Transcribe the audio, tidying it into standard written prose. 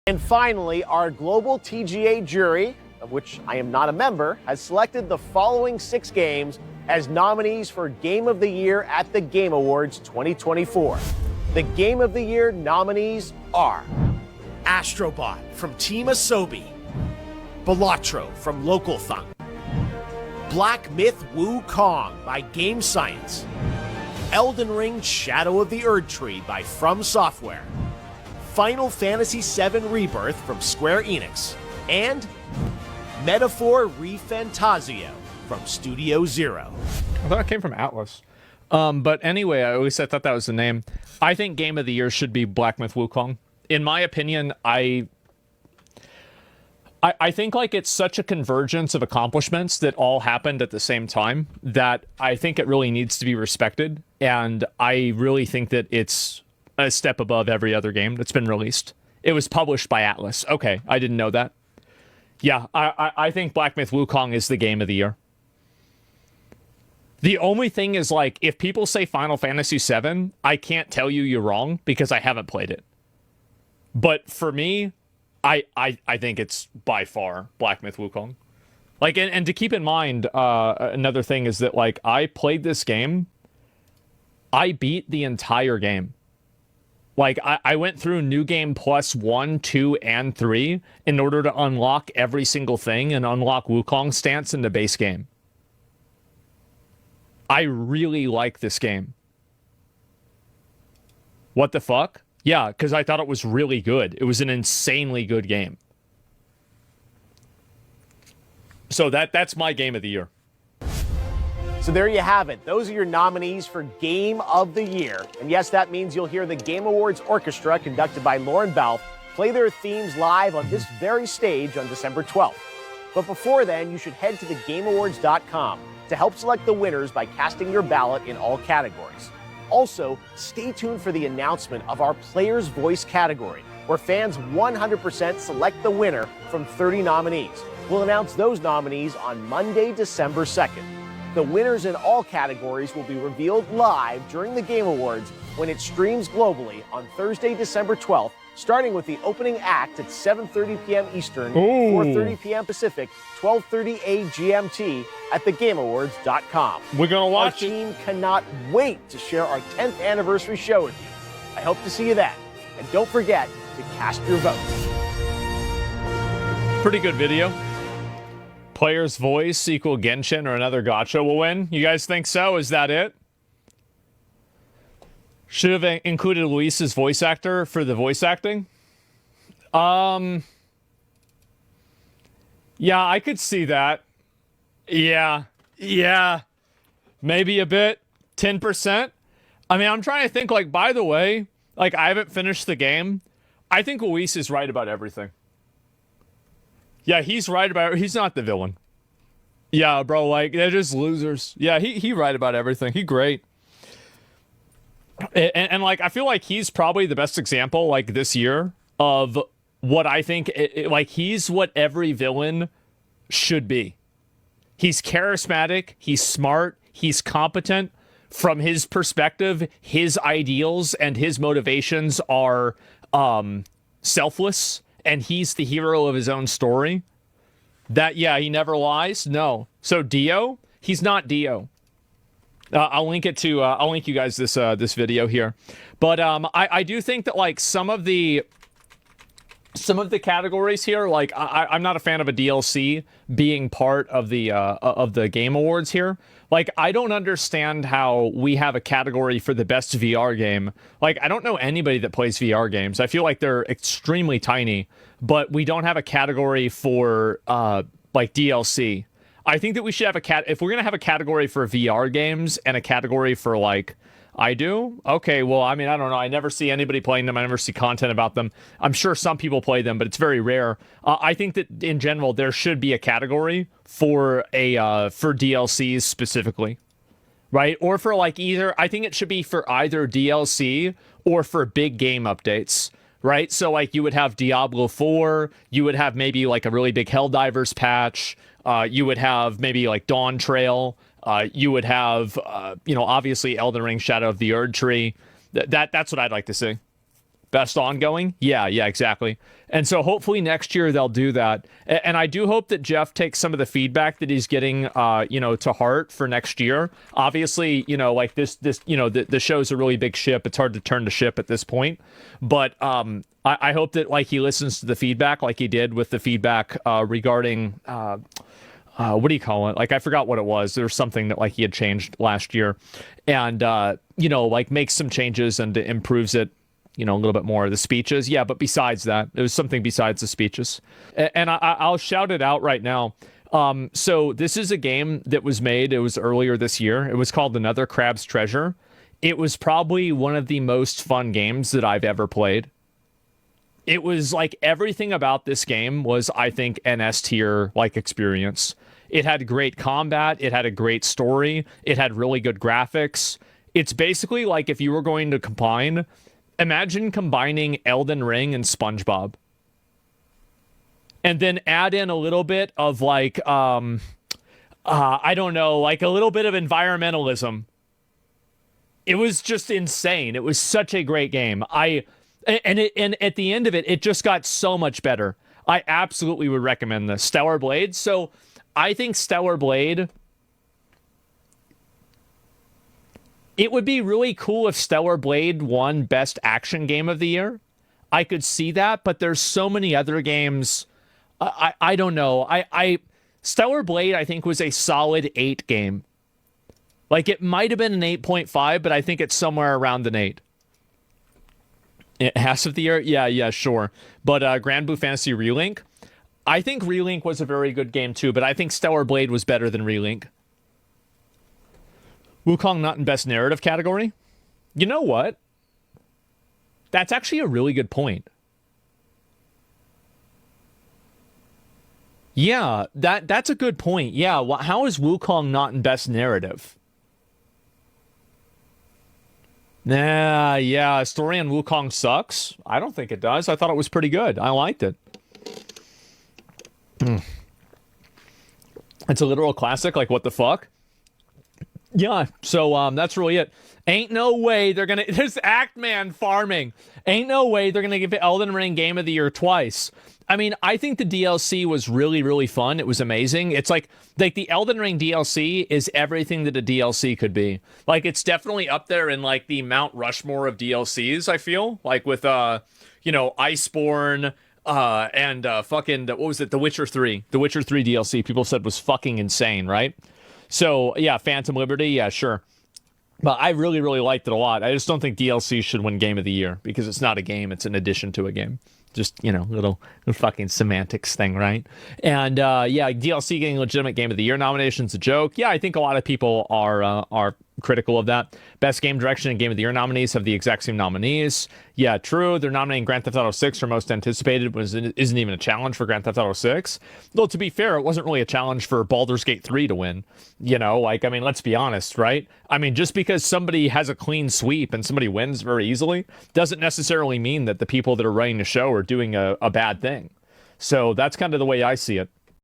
And finally, our global TGA jury, of which I am not a member, has selected the following 6 games as nominees for Game of the Year at the Game Awards 2024. The Game of the Year nominees are Astrobot from Team Asobi, Balatro from Local Thunk, Black Myth Wukong by Game Science, Elden Ring Shadow of the Erd Tree by From Software, Final Fantasy VII Rebirth from Square Enix, and Metaphor ReFantazio from Studio Zero. I thought it came from Atlas. But anyway, I thought that was the name. I think Game of the Year should be Black Myth Wukong. In my opinion, I think like it's such a convergence of accomplishments that all happened at the same time that I think it really needs to be respected. And I really think that it's a step above every other game that's been released. It was published by Atlas. Okay, I didn't know that. Yeah, I think Black Myth Wukong is the Game of the Year. The only thing is, like, if people say Final Fantasy VII, I can't tell you you're wrong because I haven't played it. But for me, I think it's by far Black Myth Wukong. Like, and to keep in mind, another thing is that, like, I played this game. I beat the entire game. Like, I went through New Game Plus 1, 2, and 3 in order to unlock every single thing and unlock Wukong's stance in the base game. I really like this game. What the fuck? Yeah, because I thought it was really good. It was an insanely good game. So that's my Game of the Year. So there you have it. Those are your nominees for Game of the Year. And yes, that means you'll hear the Game Awards Orchestra, conducted by Lauren Balfe, play their themes live on this very stage on December 12th. But before then, you should head to thegameawards.com to help select the winners by casting your ballot in all categories. Also, stay tuned for the announcement of our Player's Voice category, where fans 100% select the winner from 30 nominees. We'll announce those nominees on Monday, December 2nd. The winners in all categories will be revealed live during the Game Awards when it streams globally on Thursday, December 12th, starting with the opening act at 7:30 p.m. Eastern, 4:30 p.m. Pacific, 12:30 GMT at thegameawards.com. We're going to watch it. Our team cannot wait to share our 10th anniversary show with you. I hope to see you then. And don't forget to cast your vote. Pretty good video. Player's Voice equal Genshin or another gacha will win. You guys think so? Is that it? Should have included Luis's voice actor for the voice acting. Yeah, I could see that. Yeah. Maybe a bit. 10%. I mean, I'm trying to think, like, by the way, like, I haven't finished the game. I think Luis is right about everything. Yeah, he's right about... He's not the villain. Yeah, bro, like, they're just losers. Yeah, he right about everything. He great. And like, I feel like he's probably the best example, like, this year of what I think... like, he's what every villain should be. He's charismatic. He's smart. He's competent. From his perspective, his ideals and his motivations are selfless. And he's the hero of his own story. That, yeah, he never lies. No. So Dio, he's not Dio. I'll link it to. I'll link you guys this this video here. But I do think that, like, some of the categories here, like, I'm not a fan of a DLC being part of the Game Awards here. Like, I don't understand how we have a category for the best VR game. Like, I don't know anybody that plays VR games. I feel like they're extremely tiny, but we don't have a category for, like, DLC. I think that we should have if we're going to have a category for VR games and a category for, like, I do? Okay, well, I mean, I don't know. I never see anybody playing them. I never see content about them. I'm sure some people play them, but it's very rare. I think that, in general, there should be a category for for DLCs specifically, right? Or for, like, either... I think it should be for either DLC or for big game updates, right? So, like, you would have Diablo 4. You would have maybe, like, a really big Helldivers patch. You would have maybe, like, Dawn Trail. You would have, you know, obviously Elden Ring Shadow of the Erd Tree. That's what I'd like to see. Best ongoing? Yeah, exactly. And so hopefully next year they'll do that. And I do hope that Jeff takes some of the feedback that he's getting, to heart for next year. Obviously, like this, the show's a really big ship. It's hard to turn the ship at this point. But I hope that like he listens to the feedback like he did with the feedback regarding, what do you call it? Like, I forgot what it was. There was something that like he had changed last year and, like makes some changes and improves it. A little bit more of the speeches. Yeah, but besides that, it was something besides the speeches. And I'll shout it out right now. So this is a game that was made. It was earlier this year. It was called Another Crab's Treasure. It was probably one of the most fun games that I've ever played. It was like everything about this game was, I think, an S tier like experience. It had great combat. It had a great story. It had really good graphics. It's basically like if you were going to imagine combining Elden Ring and SpongeBob. And then add in a little bit of like, I don't know, like a little bit of environmentalism. It was just insane. It was such a great game. And at the end of it, it just got so much better. I absolutely would recommend this. Stellar Blade. So I think Stellar Blade... It would be really cool if Stellar Blade won Best Action Game of the Year. I could see that, but there's so many other games. I don't know. Stellar Blade, I think, was a solid 8 game. Like, it might have been an 8.5, but I think it's somewhere around an 8. Half of the year? Yeah, sure. But Grand Blue Fantasy Relink? I think Relink was a very good game, too, but I think Stellar Blade was better than Relink. Wukong not in Best Narrative category? You know what? That's actually a really good point. Yeah, that's a good point. Yeah, how is Wukong not in Best Narrative? Nah, yeah, story on Wukong sucks. I don't think it does. I thought it was pretty good. I liked it. It's a literal classic, like what the fuck? Yeah, so that's really it. Ain't no way they're gonna... There's Act-Man farming. Ain't no way they're gonna give it Elden Ring Game of the Year twice. I mean, I think the DLC was really, really fun. It was amazing. It's like the Elden Ring DLC is everything that a DLC could be. Like, it's definitely up there in, like, the Mount Rushmore of DLCs, I feel. Like, with, Iceborne, and fucking... What was it? The Witcher 3. The Witcher 3 DLC, people said was fucking insane, right? So, yeah, Phantom Liberty, yeah, sure. But I really, really liked it a lot. I just don't think DLC should win Game of the Year because it's not a game. It's an addition to a game. Just, little fucking semantics thing, right? And, DLC getting legitimate Game of the Year nomination's a joke. Yeah, I think a lot of people are critical of that. Best Game Direction and Game of the Year nominees have the exact same nominees. Yeah, true. They're nominating Grand Theft Auto 6 for most anticipated, but isn't even a challenge for Grand Theft Auto 6. Though, to be fair, it wasn't really a challenge for Baldur's Gate 3 to win. Let's be honest, right? I mean, just because somebody has a clean sweep and somebody wins very easily doesn't necessarily mean that the people that are running the show are doing a bad thing. So that's kind of the way I see it.